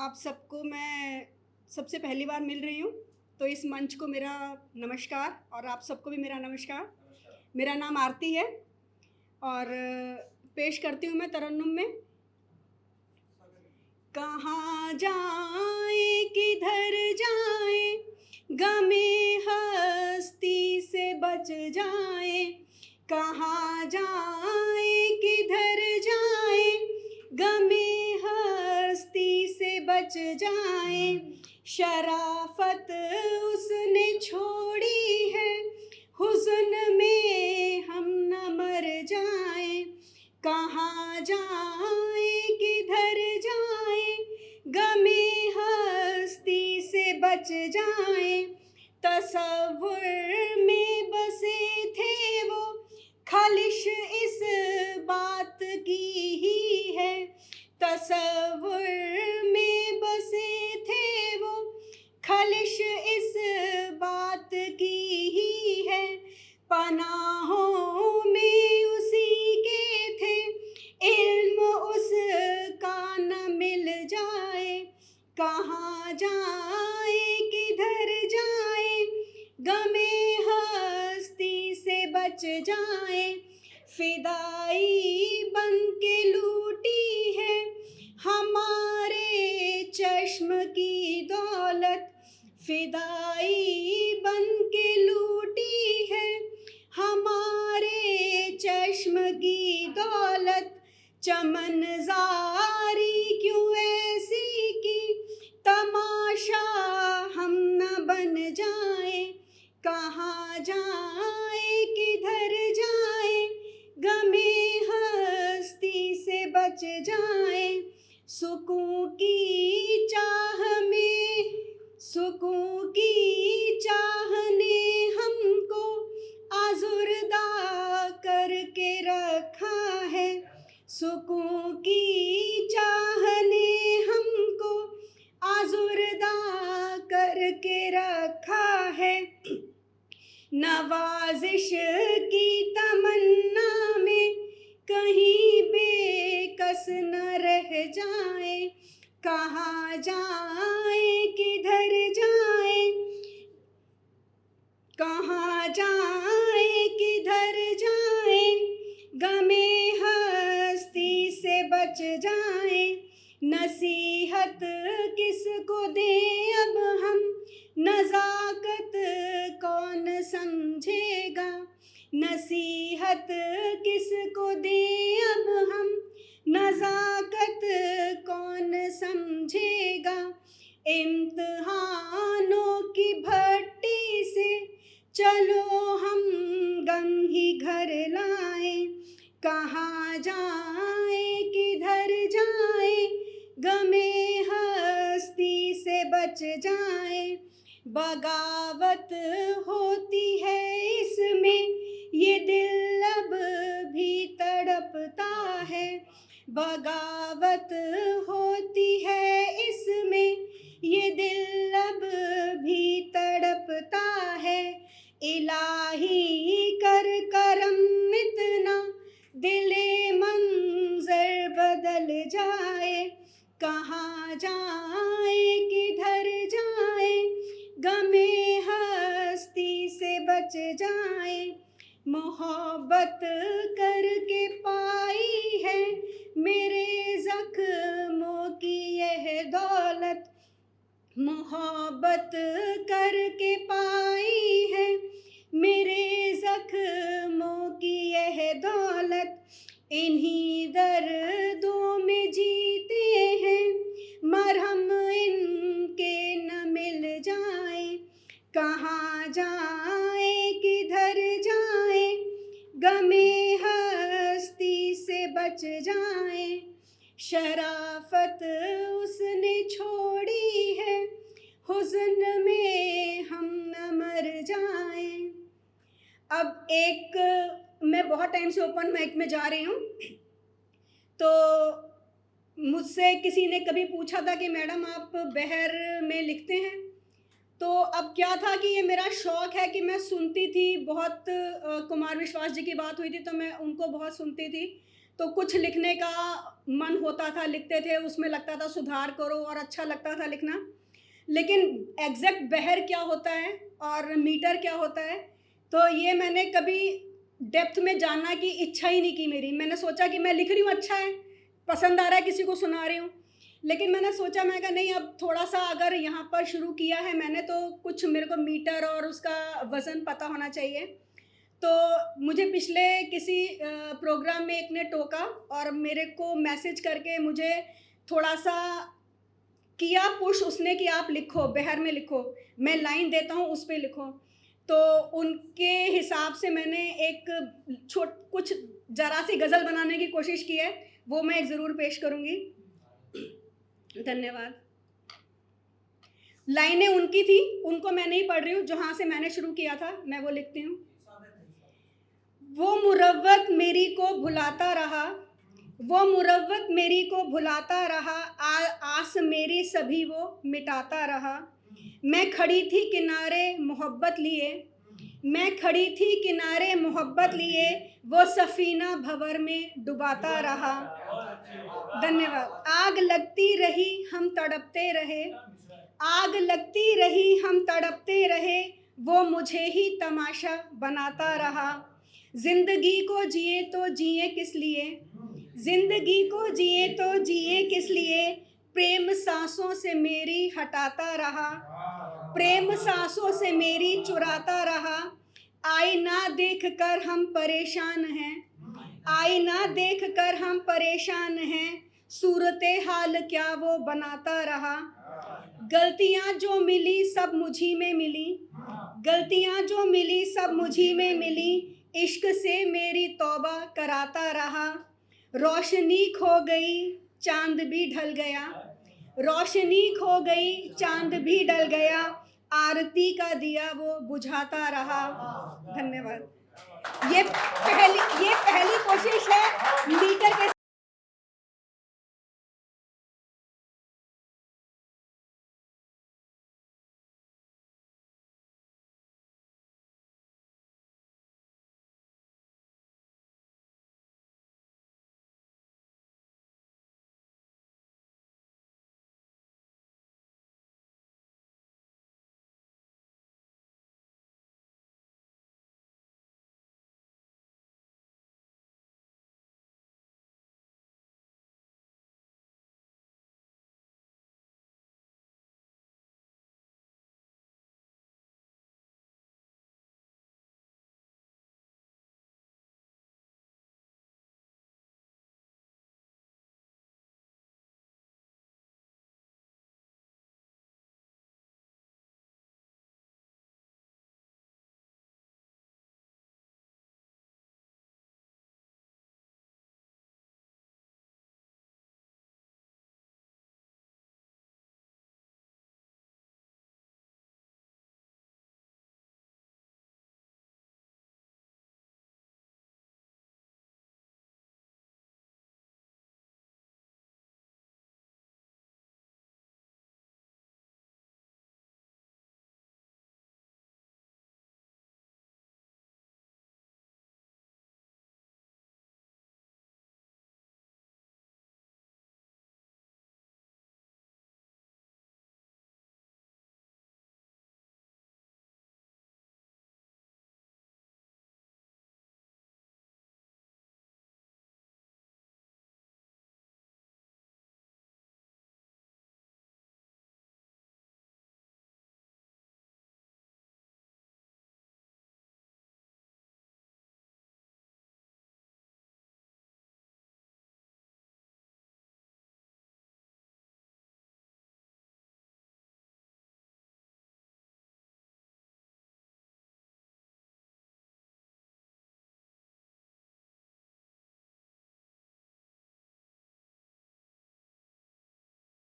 आप सबको मैं सबसे पहली बार मिल रही हूँ, तो इस मंच को मेरा नमस्कार और आप सबको भी मेरा नमस्कार। मेरा नाम आरती है और पेश करती हूँ मैं तरन्नुम में। कहाँ जाए किधर जाए, गमे हस्ती से बच जाए। कहाँ जाए किधर जाए, गमे हस्ती से बच जाए। शराफत उसने छोड़ी है, हुस्न में हम न मर जाए। कहाँ जाए किधर जाए, गमे हस्ती से बच जाए। तसव्वुर में बसे थे वो, खालिश इस बात की ही है। तसव्वुर में बसे थे वो, खालिश इस बात की ही है। पनाहों में उसी के थे, इल्म उसका न मिल जाए। कहाँ जाए किधर जाए, गमे हस्ती से बच जाए। फिदाई बन के लूटी है हमारे चश्म की दौलत। फिदाई बन के लूटी है हमारे चश्म की दौलत। चमनज़ारी क्यों ऐसी की, तमाशा हम न बन जाए। कहाँ जाए किधर जाए, गमे हस्ती से बच जाए। सुकून की चाह में, सुकून की चाह ने हमको आज़ुर्दा करके रखा है। सुकून की चाह ने हमको आज़ुर्दा करके रखा है। नवाजिश की तमन्ना में कहीं बेकस न रह जाए। कहाँ जाए किधर जाए, कहाँ जाए किधर जाए, गमे हस्ती से बच जाए। नसीहत किसको दें अब हम, नज़ाकत कौन समझेगा। नसीहत किसको दें अब हम, नज़ाकत कौन समझेगा। इम्तिहानों की भट्टी से चलो हम गम ही घर लाएं। कहाँ जाए किधर जाए, गमे हस्ती से बच जाए। बगावत होती है इसमें, ये दिल अब भी तड़पता है। बगावत होती है इसमें, ये दिल अब भी तड़पता है। इलाही कर करम इतना, दिले मंजर बदल जाए। कहाँ जाए किधर जाए, गमे हस्ती से बच जाए। मोहब्बत करके पाई है मेरे ज़ख्मों की यह दौलत। मोहब्बत करके पाई है मेरे ज़ख्मों की यह दौलत। इन्हीं दर्दों में जीते हैं, मरहम इनके न मिल जाए। कहाँ जाए किधर जाए, गमे हस्ती से बच जाए। शराफत उसने छोड़ी है, हुस्न में हम न मर जाएं। अब मैं बहुत टाइम से ओपन माइक में जा रही हूँ, तो मुझसे किसी ने कभी पूछा था कि मैडम आप बहर में लिखते हैं। तो अब क्या था कि ये मेरा शौक़ है कि मैं सुनती थी बहुत। कुमार विश्वास जी की बात हुई थी तो मैं उनको बहुत सुनती थी। तो कुछ लिखने का मन होता था, लिखते थे, उसमें लगता था सुधार करो और अच्छा लगता था लिखना। लेकिन एग्जैक्ट बहर क्या होता है और मीटर क्या होता है, तो ये मैंने कभी डेप्थ में जानना की इच्छा ही नहीं की मेरी। मैंने सोचा कि मैं लिख रही हूँ, अच्छा है, पसंद आ रहा है, किसी को सुना रही हूँ। लेकिन मैंने सोचा, मैं कहा नहीं, अब थोड़ा सा अगर यहाँ पर शुरू किया है मैंने, तो कुछ मेरे को मीटर और उसका वज़न पता होना चाहिए। तो मुझे पिछले किसी प्रोग्राम में एक ने टोका और मेरे को मैसेज करके मुझे थोड़ा सा किया पुश उसने कि आप लिखो, बहर में लिखो, मैं लाइन देता हूँ उस पे लिखो। तो उनके हिसाब से मैंने एक कुछ ज़रा सी गज़ल बनाने की कोशिश की है, वो मैं एक ज़रूर पेश करूँगी। धन्यवाद। लाइनें उनकी थी, उनको मैं नहीं पढ़ रही हूँ, जहाँ से मैंने शुरू किया था मैं वो लिखती हूँ। वो मुरव्वत मेरी को भुलाता रहा, वो मुरव्वत मेरी को भुलाता रहा, आस मेरी सभी वो मिटाता रहा। मैं खड़ी थी किनारे मोहब्बत लिए, मैं खड़ी थी किनारे मोहब्बत लिए, वो सफ़ीना भंवर में डुबाता रहा। धन्यवाद। आग लगती रही हम तड़पते रहे, आग लगती रही हम तड़पते रहे, वो मुझे ही तमाशा बनाता रहा। जिंदगी को जिए तो जिए किस लिए, जिंदगी को जिए तो जिए किस लिए, प्रेम सांसों से मेरी हटाता रहा, प्रेम सांसों से मेरी चुराता रहा। आईना देख कर हम परेशान हैं, आईना देख कर हम परेशान हैं, सूरते हाल क्या वो बनाता रहा। गलतियाँ जो मिली सब मुझी में मिली, गलतियाँ जो मिली सब मुझी में मिली, इश्क से मेरी तौबा कराता रहा। रोशनी खो गई चांद भी ढल गया, रोशनी खो गई चांद भी डल गया, आरती का दिया वो बुझाता रहा। धन्यवाद। ये पहली कोशिश है मीटर के